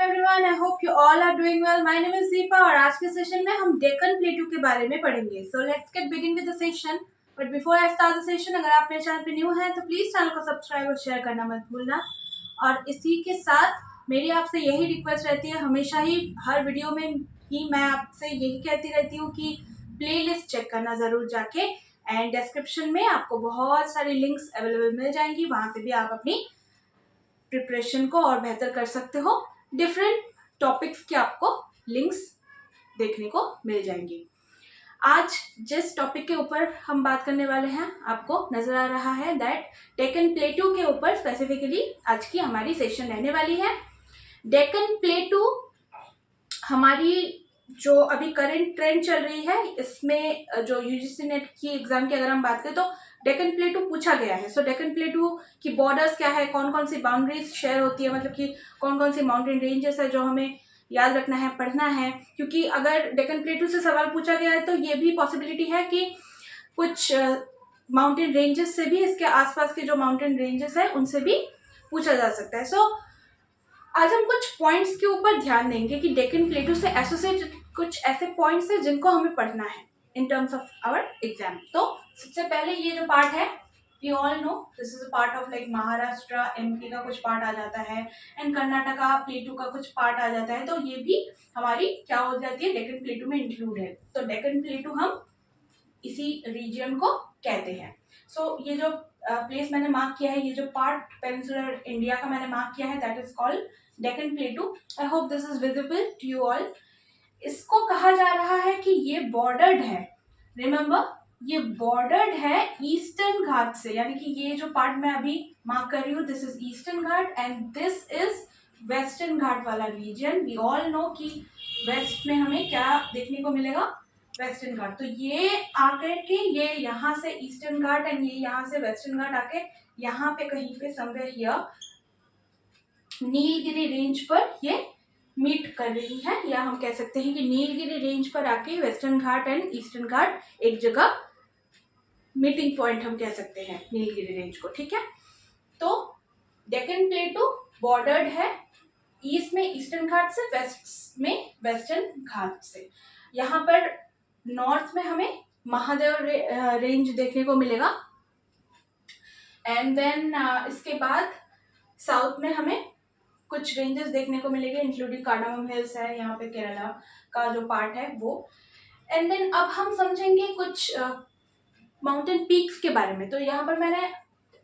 everyone, I hope you all are doing well. My name is Deepa और आज के session में हम डेक्कन प्लेटू के बारे में पढ़ेंगे. So let's get begin with the session. But before I start the session, अगर आप मेरे चैनल पे न्यू हैं तो प्लीज चैनल को सब्सक्राइब और शेयर करना मत भूलना. और इसी के साथ मेरी आपसे यही रिक्वेस्ट रहती है, हमेशा ही हर वीडियो में ही मैं आपसे यही कहती रहती हूँ कि प्लेलिस्ट चेक करना ज़रूर जाके, एंड डिस्क्रिप्शन में आपको बहुत सारी लिंक्स अवेलेबल मिल जाएंगी. वहाँ से भी आप अपनी प्रिपरेशन को और बेहतर कर सकते हो. डिफरेंट टॉपिक्स के आपको लिंक्स देखने को मिल जाएंगी. आज जिस टॉपिक के ऊपर हम बात करने वाले हैं आपको नजर आ रहा है दैट डेक्कन प्लेटू के ऊपर स्पेसिफिकली आज की हमारी सेशन रहने वाली है. डेक्कन प्लेटू हमारी जो अभी करंट ट्रेंड चल रही है, इसमें जो यूजीसी नेट की एग्जाम की अगर हम बात करें तो डेक्कन प्लेटू पूछा गया है. सो डेक्कन प्लेटू की बॉर्डर्स क्या है, कौन कौन सी बाउंड्रीज शेयर होती है, मतलब कि कौन कौन सी माउंटेन रेंजेस है जो हमें याद रखना है, पढ़ना है. क्योंकि अगर डेक्कन प्लेटू से सवाल पूछा गया है तो ये भी पॉसिबिलिटी है कि कुछ माउंटेन रेंजेस से भी, इसके आसपास के जो माउंटेन रेंजेस है उनसे भी पूछा जा सकता है. सो आज हम कुछ पॉइंट्स के ऊपर ध्यान देंगे कि डेक्कन प्लेटू से एसोसिएटेड कुछ ऐसे पॉइंट्स हैं जिनको हमें पढ़ना है in terms of our exam. तो सबसे पहले ये जो पार्ट है, you all know this is a part of like Maharashtra, MP का कुछ पार्ट आ जाता है एंड कर्नाटका प्लेटू का कुछ पार्ट आ जाता है. तो ये भी हमारी क्या हो जाती है, डेक्कन प्लेटू में इंक्लूड है. तो डेक्कन प्लेटू हम इसी रीजन को कहते हैं. सो ये जो प्लेस मैंने मार्क किया है, ये जो पार्ट पेनिनसुलर इंडिया का मैंने मार्क किया है, that is called Deccan plateau. I hope this is visible to you all. इसको कहा जा रहा है कि ये बॉर्डर्ड है. रिमेंबर, ये बॉर्डर्ड है ईस्टर्न घाट से, यानी कि ये जो पार्ट मैं अभी मार्क कर रही हूँ, this is eastern Ghat and this is western Ghat वाला रीजन. वी ऑल नो कि वेस्ट में हमें क्या देखने को मिलेगा, वेस्टर्न घाट. तो ये आकर के ये यहाँ से ईस्टर्न घाट एंड ये यहाँ से वेस्टर्न घाट आके यहाँ पे कहीं पे समवेयर हियर नीलगिरी रेंज पर ये मीट कर रही है, या हम कह सकते हैं कि नीलगिरी रेंज पर आके वेस्टर्न घाट एंड ईस्टर्न घाट एक जगह मीटिंग पॉइंट हम कह सकते हैं नीलगिरी रेंज को. ठीक है, तो डेक्कन प्लेटू बॉर्डर्ड है ईस्ट में ईस्टर्न घाट से, वेस्ट में वेस्टर्न घाट से. यहाँ पर नॉर्थ में हमें महादेव रेंज देखने को मिलेगा एंड देन इसके बाद साउथ में हमें कुछ रेंजेस देखने को मिलेंगे इंक्लूडिंग कार्डामम हिल्स है यहाँ पे, केरला का जो पार्ट है वो. एंड देन अब हम समझेंगे कुछ माउंटेन पीक्स के बारे में. तो यहाँ पर मैंने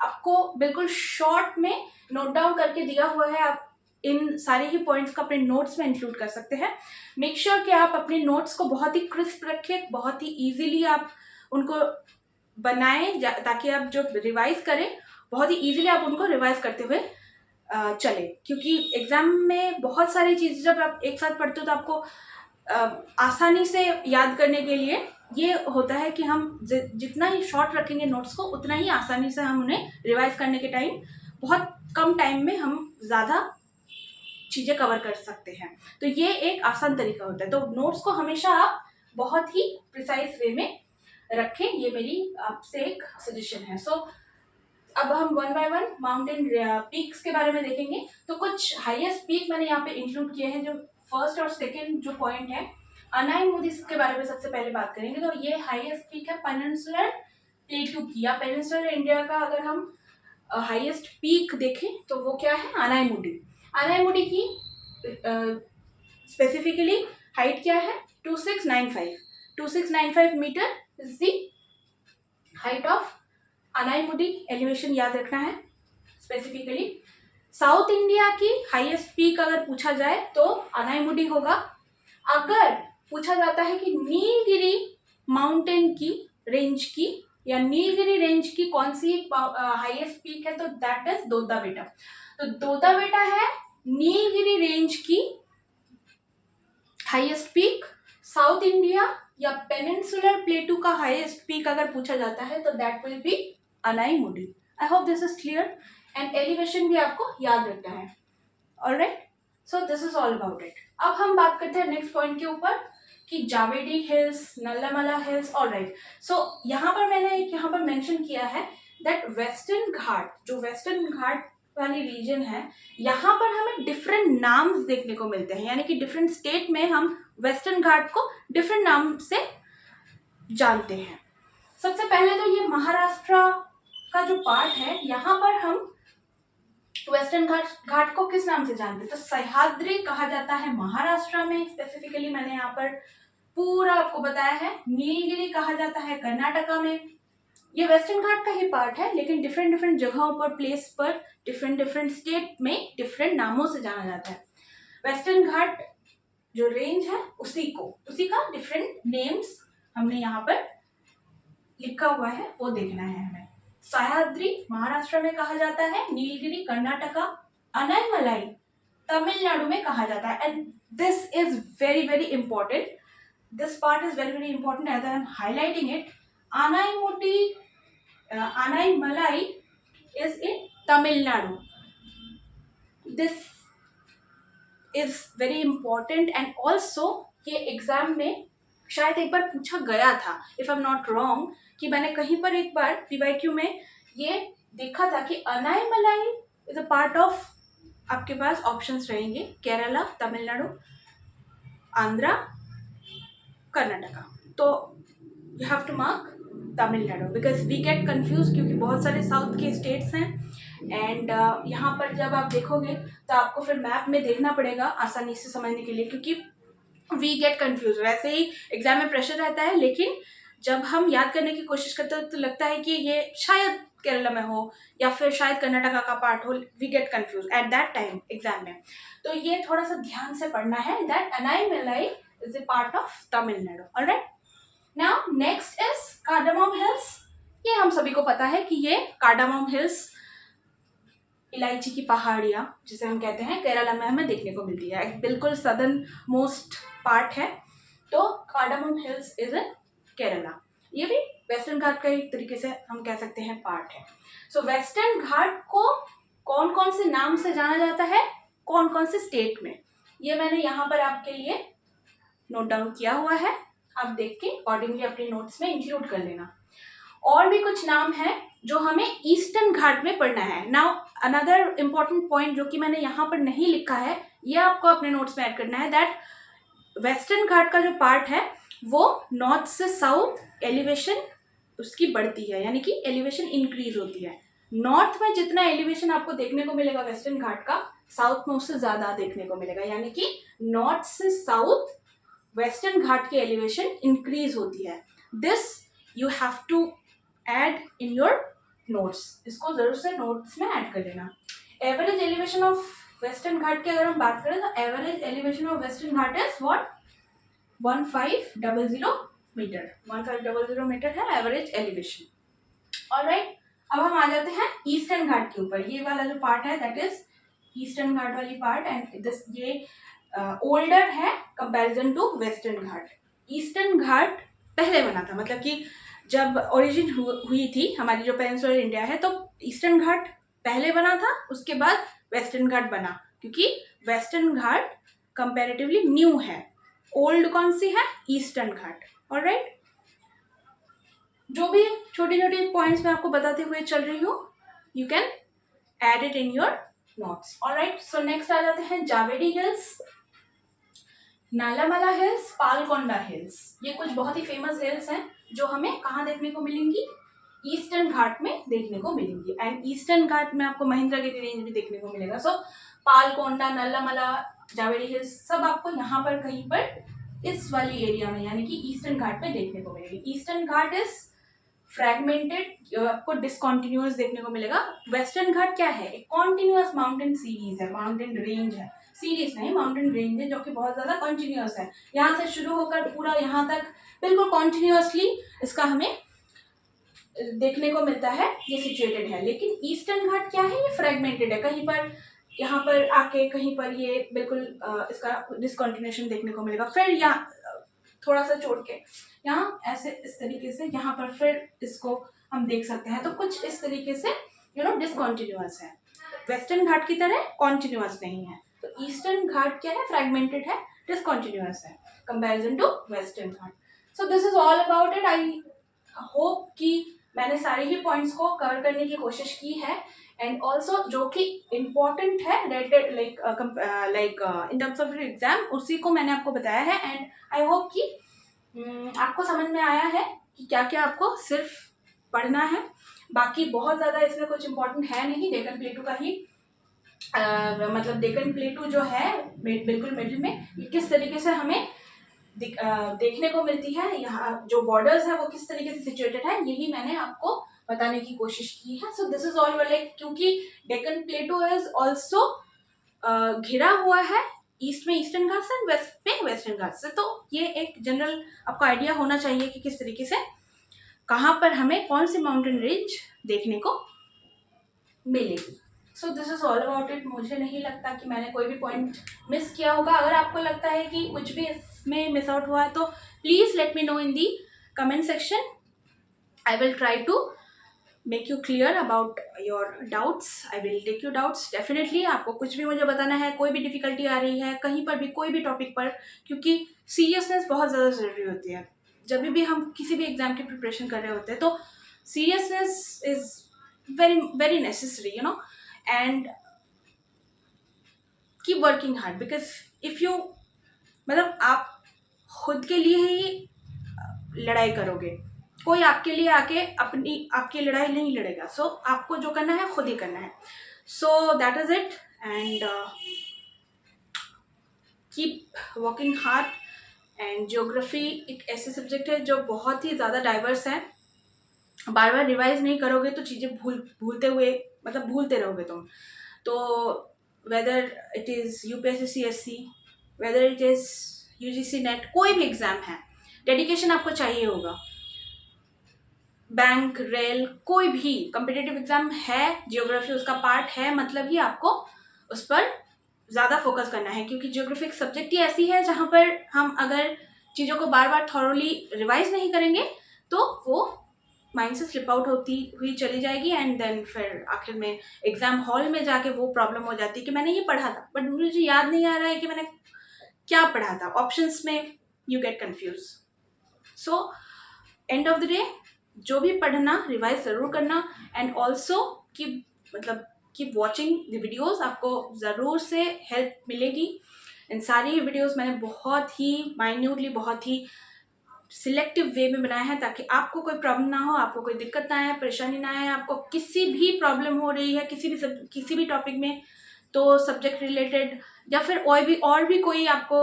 आपको बिल्कुल शॉर्ट में नोट डाउन करके दिया हुआ है. आप इन सारे ही पॉइंट्स को अपने नोट्स में इंक्लूड कर सकते हैं. मेक श्योर कि आप अपने नोट्स को बहुत ही क्रिस्प रखें, बहुत ही ईजिली आप उनको बनाएं, ताकि आप जो रिवाइज करें बहुत ही ईजिली आप उनको रिवाइज करते हुए चले. क्योंकि एग्जाम में बहुत सारी चीज़ें जब आप एक साथ पढ़ते हो तो आपको आसानी से याद करने के लिए ये होता है कि हम जितना ही शॉर्ट रखेंगे नोट्स को, उतना ही आसानी से हम उन्हें रिवाइज करने के टाइम बहुत कम टाइम में हम ज़्यादा चीज़ें कवर कर सकते हैं. तो ये एक आसान तरीका होता है. तो नोट्स को हमेशा आप बहुत ही प्रिसाइज वे में रखें, ये मेरी आपसे एक सजेशन है. सो अब हम one by one mountain peaks के बारे में देखेंगे. तो कुछ हाईएस्ट पीक मैंने यहाँ पे इंक्लूड किए हैं. जो फर्स्ट और सेकंड जो पॉइंट है, अनाईमुदी के बारे में सबसे पहले बात करेंगे. तो ये हाईएस्ट पीक है पेनिनसुलर प्लेटू की, या पेनिनसुलर इंडिया का अगर हम हाईएस्ट पीक देखें तो वो क्या है, अनाईमुदी. अनाईमुदी की स्पेसिफिकली हाइट क्या है, 2695 metre is the height of Anaimudi. Elevation याद रखना है. स्पेसिफिकली साउथ इंडिया की हाईएस्ट पीक अगर पूछा जाए तो अनाईमुदी होगा. अगर पूछा जाता है कि नीलगिरी माउंटेन की रेंज की या नीलगिरी रेंज की कौन सी हाईएस्ट पीक है, तो दैट इज दोदा बेटा. तो दोदा बेटा है नीलगिरी रेंज की हाईएस्ट पीक. साउथ इंडिया या पेनिनसुलर प्लेटू का हाईएस्ट पीक अगर पूछा जाता है तो that will be Anaimudi. I hope this is clear and elevation भी आपको याद रखना है. Alright, so this is all about it. अब हम बात करते हैं नेक्स्ट पॉइंट के ऊपर कि जावेडी हिल्स, नल्लामला हिल्स. ऑलराइट, सो यहाँ पर मैंने यहाँ पर मेंशन किया है दैट वेस्टर्न घाट, जो वेस्टर्न घाट वाली रीजन है, यहाँ पर हमें डिफरेंट नाम्स देखने को मिलते हैं, यानी कि डिफरेंट स्टेट में हम वेस्टर्न घाट को डिफरेंट नाम से जानते हैं। सबसे पहले तो ये महाराष्ट्र का जो पार्ट है, यहाँ पर हम वेस्टर्न घाट को किस नाम से जानते हैं, तो सह्याद्री कहा जाता है महाराष्ट्र में, स्पेसिफिकली मैंने यहाँ पर पूरा आपको बताया है। नीलगिरी कहा जाता है कर्नाटका में। ये वेस्टर्न घाट का ही पार्ट है, लेकिन डिफरेंट डिफरेंट जगहों पर, प्लेस पर, डिफरेंट डिफरेंट स्टेट में डिफरेंट नामों से जाना जाता है। वेस्टर्न घाट जो रेंज है उसी का डिफरेंट नेम्स हमने यहाँ पर लिखा हुआ है, वो देखना है हमें। सह्याद्री महाराष्ट्र में कहा जाता है, नीलगिरी कर्नाटका, अनायमलाई तमिलनाडु में कहा जाता है। And this is very very important, this part is very very important as I am highlighting it. Anaimalai is in Tamil Nadu. This is very important and also ये एग्जाम में शायद एक बार पूछा गया था, if I am not wrong, कि मैंने कहीं पर एक बार पीवाईक्यू में ये देखा था कि Anaimalai is a part of, आपके पास ऑप्शंस रहेंगे केरला, तमिलनाडु, आंध्रा, कर्नाटका। तो you have to mark Tamil Nadu because we get confuse, क्योंकि बहुत सारे साउथ के स्टेट्स हैं। एंड यहाँ पर जब आप देखोगे तो आपको फिर मैप में देखना पड़ेगा आसानी से समझने के लिए, क्योंकि वी गेट कंफ्यूज। वैसे ही एग्जाम में प्रेशर रहता है, लेकिन जब हम याद करने की कोशिश करते हैं तो लगता है कि ये शायद केरला में हो या फिर शायद कर्नाटका का पार्ट हो। We get confuse at that time exam में। तो ये थोड़ा सा ध्यान से पढ़ना है, that Anaimalai is a part of Tamil Nadu. Alright, now next is cardamom hills. ये हम सभी को पता है कि ये कार्डामम हिल्स, इलायची की पहाड़ियाँ जिसे हम कहते हैं, केरला में हमें देखने को मिलती है। बिल्कुल सदर्न मोस्ट पार्ट है, तो cardamom hills is in Kerala. ये भी वेस्टर्न घाट का एक तरीके से हम कह सकते हैं पार्ट है। सो वेस्टर्न घाट को कौन कौन से नाम से जाना जाता है, कौन कौन से स्टेट में, ये मैंने यहाँ पर आपके लिए नोट डाउन किया हुआ है। आप देख के अकॉर्डिंगली अपने नोट्स में इंक्लूड कर लेना। और भी कुछ नाम है जो हमें ईस्टर्न घाट में पढ़ना है। नाउ अनदर इम्पॉर्टेंट पॉइंट जो कि मैंने यहाँ पर नहीं लिखा है, ये आपको अपने नोट्स में ऐड करना है, दैट वेस्टर्न घाट का जो पार्ट है वो नॉर्थ से साउथ एलिवेशन उसकी बढ़ती है, यानी कि एलिवेशन इंक्रीज होती है। नॉर्थ में जितना एलिवेशन आपको देखने को मिलेगा वेस्टर्न घाट का, साउथ में उससे ज़्यादा देखने को मिलेगा, यानी कि नॉर्थ से साउथ वेस्टर्न घाट की एलिवेशन इंक्रीज होती है। This you have to add in your notes, इसको जरूर से नोट्स में ऐड कर लेना। Average elevation of western ghat की अगर हम बात करें तो average elevation of western ghat is what, 1500 meter. 1500 meter है एवरेज एलिवेशन। ऑलराइट, अब हम आ जाते हैं ईस्टर्न घाट के ऊपर। ये वाला जो पार्ट है दैट इज ईस्टर्न घाट वाली पार्ट, एंड दिस ये ओल्डर है comparison to western Ghat. Eastern Ghat पहले बना था, मतलब कि जब ओरिजिन हुई थी हमारी जो पेनिनसुलर इंडिया है, तो ईस्टर्न घाट पहले बना था, उसके बाद वेस्टर्न घाट बना, क्योंकि वेस्टर्न घाट कंपैरेटिवली न्यू है। ओल्ड कौन सी है, ईस्टर्न घाट। ऑलराइट, जो भी छोटे छोटे पॉइंट्स मैं आपको बताते हुए चल रही हूँ, you can add it in your notes. Alright, so next आ जाते हैं Javadi hills, Nallamala hills, Palkonda hills. ये कुछ बहुत ही फेमस हिल्स हैं जो हमें कहाँ देखने को मिलेंगी, ईस्टर्न घाट में देखने को मिलेंगी। एंड ईस्टर्न घाट में आपको महेंद्रगिरी रेंज भी देखने को मिलेगा। सो पालकोंडा, नल्लामला, जावेरी हिल्स सब आपको यहाँ पर कहीं पर इस वाली एरिया में, यानी कि ईस्टर्न घाट में देखने को मिलेगी। ईस्टर्न घाट इज फ्रैगमेंटेड, आपको डिसकॉन्टिन्यूअस देखने को मिलेगा। वेस्टर्न घाट क्या है, एक कॉन्टिन्यूअस माउंटेन सीरीज है, माउंटेन रेंज है, सीरीज नहीं माउंटेन रेंज है, जो कि बहुत ज़्यादा कॉन्टिन्यूअस है। यहाँ से शुरू होकर पूरा यहाँ तक बिल्कुल कॉन्टिन्यूअसली इसका हमें देखने को मिलता है, ये सिचुएटेड है। लेकिन ईस्टर्न घाट क्या है, ये फ्रेगमेंटेड है, कहीं पर यहाँ पर आके कहीं पर ये बिल्कुल इसका डिसकॉन्टिन्यूएशन देखने को मिलेगा, फिर यहाँ थोड़ा सा छोड़ के यहाँ ऐसे इस तरीके से यहाँ पर फिर इसको हम देख सकते हैं। तो कुछ इस तरीके से डिसकॉन्टिन्यूअस है, वेस्टर्न घाट की तरह कॉन्टिन्यूअस नहीं है। तो ईस्टर्न घाट क्या है, फ्रेगमेंटेड है, डिसकॉन्टिन्यूअस है comparison to western ghat. So this is all about it. I hope कि मैंने सारे ही पॉइंट्स को कवर करने की कोशिश की है। एंड ऑल्सो जो कि इम्पोर्टेंट है related like in terms of exam, उसी को मैंने आपको बताया है। एंड आई होप कि आपको समझ में आया है कि क्या क्या आपको सिर्फ पढ़ना है। बाकी बहुत ज़्यादा इसमें कुछ इम्पोर्टेंट है नहीं, डेकन प्लेटू का ही मतलब डेकन प्लेटू जो है बिल्कुल मिडिल में, ये किस तरीके से हमें देखने को मिलती है, यहाँ जो बॉर्डर्स है वो किस तरीके से सिचुएटेड है, यही मैंने आपको बताने की कोशिश की है। सो दिस इज ऑल लाइक, क्योंकि डेक्कन प्लेटू इज ऑल्सो घिरा हुआ है ईस्ट में ईस्टर्न घाट्स एंड वेस्ट में वेस्टर्न घाट्स से, तो ये एक जनरल आपको आइडिया होना चाहिए कि किस तरीके से कहाँ पर हमें कौन सी माउंटेन रेंज देखने को मिलेगी। सो this is all about it. मुझे नहीं लगता कि मैंने कोई भी पॉइंट मिस किया होगा। अगर आपको लगता है कि कुछ भी इसमें मिस आउट हुआ है तो please let me know in the comment section. I will try to make you clear about your doubts. I will take your doubts definitely. आपको कुछ भी मुझे बताना है, कोई भी डिफिकल्टी आ रही है कहीं पर भी, कोई भी टॉपिक पर, क्योंकि सीरियसनेस बहुत ज़्यादा ज़रूरी होती है। जब भी हम किसी भी एग्जाम की प्रिपरेशन कर रहे होते हैं तो seriousness is very very necessary, you know, and keep working hard, because if you मतलब आप खुद के लिए ही लड़ाई करोगे, कोई आपके लिए आके आपकी लड़ाई नहीं लड़ेगा। सो आपको जो करना है खुद ही करना है। So that is it, and keep working hard. And geography एक ऐसे सब्जेक्ट है जो बहुत ही ज़्यादा डाइवर्स है। बार बार रिवाइज नहीं करोगे तो चीज़ें भूलते हुए मतलब भूलते रहोगे तुम। तो whether it is UPSC CSC, whether it is UGC net, कोई भी एग्ज़ाम है, डेडिकेशन आपको चाहिए होगा। बैंक, रेल, कोई भी कॉम्पिटिटिव एग्जाम है, जियोग्राफी उसका पार्ट है, मतलब ही आपको उस पर ज़्यादा फोकस करना है, क्योंकि जियोग्राफी एक सब्जेक्ट ही ऐसी है जहाँ पर हम अगर चीज़ों को बार बार थॉरोली रिवाइज नहीं करेंगे तो वो माइंड से स्लिप आउट होती हुई चली जाएगी, एंड देन फिर आखिर में एग्जाम हॉल में जाके वो प्रॉब्लम हो जाती है कि मैंने ये पढ़ा था बट मुझे याद नहीं आ रहा है कि मैंने क्या पढ़ा था। ऑप्शंस में you get confuse. So end of the day जो भी पढ़ना रिवाइज ज़रूर करना, and also keep watching the videos, आपको ज़रूर से हेल्प मिलेगी। इन सारी वीडियोस मैंने बहुत ही माइन्यूटली, बहुत ही सिलेक्टिव वे में बनाया है ताकि आपको कोई प्रॉब्लम ना हो, आपको कोई दिक्कत ना आए, परेशानी ना आए। आपको किसी भी प्रॉब्लम हो रही है किसी भी टॉपिक में, तो सब्जेक्ट रिलेटेड या फिर और भी कोई आपको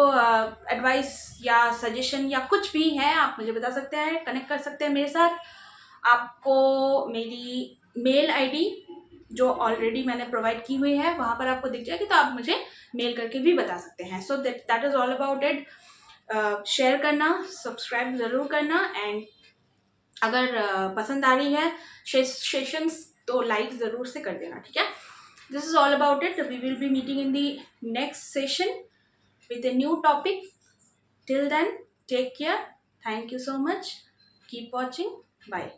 एडवाइस या सजेशन या कुछ भी है, आप मुझे बता सकते हैं, कनेक्ट कर सकते हैं मेरे साथ। आपको मेरी मेल आईडी जो ऑलरेडी मैंने प्रोवाइड की हुई है वहाँ पर आपको दिख जाएगी, तो आप मुझे मेल करके भी बता सकते हैं। So that is all about it. Share करना, सब्सक्राइब ज़रूर करना, एंड अगर पसंद आ रही है सेशंस तो लाइक ज़रूर से कर देना, ठीक है। This is all about it. We will be meeting in the next session with a new topic. Till then, take care. Thank you so much. Keep watching. Bye.